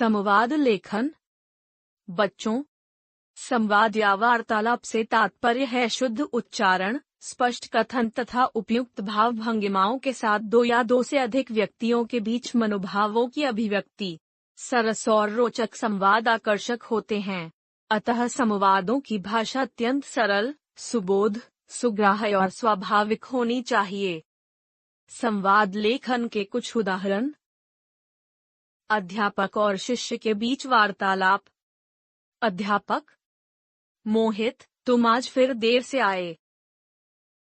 संवाद लेखन। बच्चों, संवाद या वार्तालाप से तात्पर्य है शुद्ध उच्चारण, स्पष्ट कथन तथा उपयुक्त भाव भंगिमाओं के साथ दो या दो से अधिक व्यक्तियों के बीच मनोभावों की अभिव्यक्ति। सरस और रोचक संवाद आकर्षक होते हैं, अतः संवादों की भाषा अत्यंत सरल, सुबोध, सुग्राह्य और स्वाभाविक होनी चाहिए। संवाद लेखन के कुछ उदाहरण। अध्यापक और शिष्य के बीच वार्तालाप। अध्यापक: मोहित, तुम आज फिर देर से आए।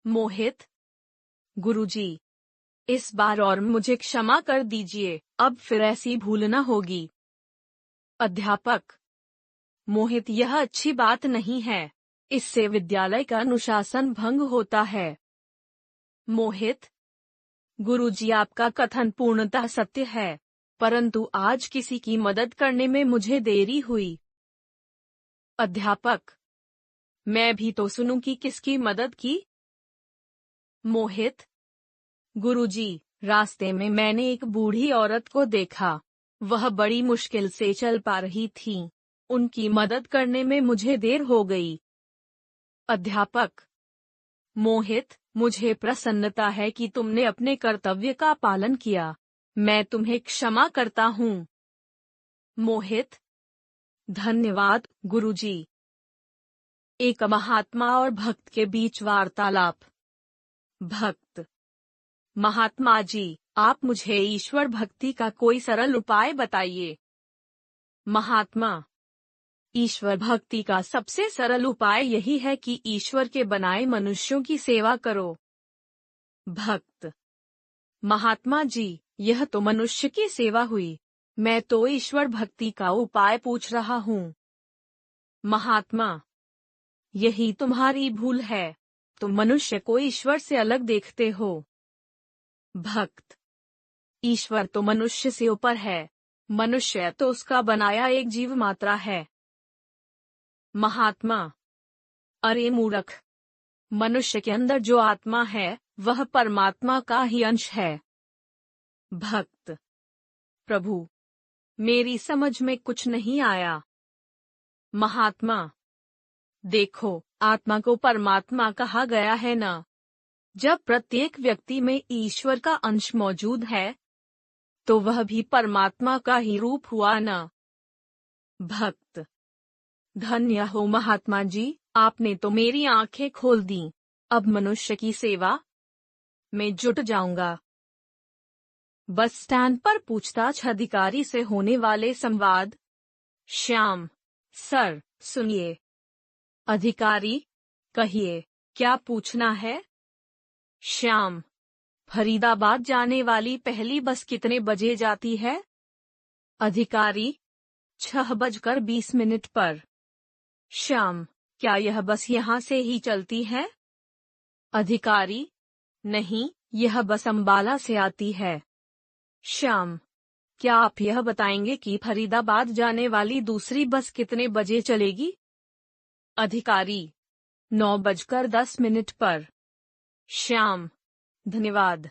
मोहित: गुरुजी, इस बार और मुझे क्षमा कर दीजिए, अब फिर ऐसी भूल न होगी। अध्यापक: मोहित, यह अच्छी बात नहीं है, इससे विद्यालय का अनुशासन भंग होता है। मोहित: गुरुजी, आपका कथन पूर्णतः सत्य है, परंतु आज किसी की मदद करने में मुझे देरी हुई। अध्यापक: मैं भी तो सुनूं कि किसकी मदद की। मोहित: गुरुजी, रास्ते में मैंने एक बूढ़ी औरत को देखा, वह बड़ी मुश्किल से चल पा रही थी, उनकी मदद करने में मुझे देर हो गई। अध्यापक: मोहित, मुझे प्रसन्नता है कि तुमने अपने कर्तव्य का पालन किया, मैं तुम्हें क्षमा करता हूँ। मोहित: धन्यवाद गुरुजी। एक महात्मा और भक्त के बीच वार्तालाप। भक्त: महात्मा जी, आप मुझे ईश्वर भक्ति का कोई सरल उपाय बताइए। महात्मा: ईश्वर भक्ति का सबसे सरल उपाय यही है कि ईश्वर के बनाए मनुष्यों की सेवा करो। भक्त: महात्मा जी, यह तो मनुष्य की सेवा हुई, मैं तो ईश्वर भक्ति का उपाय पूछ रहा हूँ। महात्मा: यही तुम्हारी भूल है, तुम मनुष्य को ईश्वर से अलग देखते हो। भक्त: ईश्वर तो मनुष्य से ऊपर है, मनुष्य तो उसका बनाया एक जीव मात्रा है। महात्मा: अरे मूर्ख, मनुष्य के अंदर जो आत्मा है, वह परमात्मा का ही अंश है। भक्त: प्रभु, मेरी समझ में कुछ नहीं आया। महात्मा: देखो, आत्मा को परमात्मा कहा गया है ना। जब प्रत्येक व्यक्ति में ईश्वर का अंश मौजूद है, तो वह भी परमात्मा का ही रूप हुआ ना। भक्त: धन्य हो महात्मा जी, आपने तो मेरी आंखें खोल दी, अब मनुष्य की सेवा में जुट जाऊंगा। बस स्टैंड पर पूछताछ अधिकारी से होने वाले संवाद। श्याम: सर, सुनिए। अधिकारी: कहिए, क्या पूछना है। श्याम: फरीदाबाद जाने वाली पहली बस कितने बजे जाती है। अधिकारी: 6:20 पर। श्याम: क्या यह बस यहाँ से ही चलती है। अधिकारी: नहीं, यह बस अंबाला से आती है। श्याम: क्या आप यह बताएंगे कि फरीदाबाद जाने वाली दूसरी बस कितने बजे चलेगी। अधिकारी: 9:10 पर। श्याम: धन्यवाद।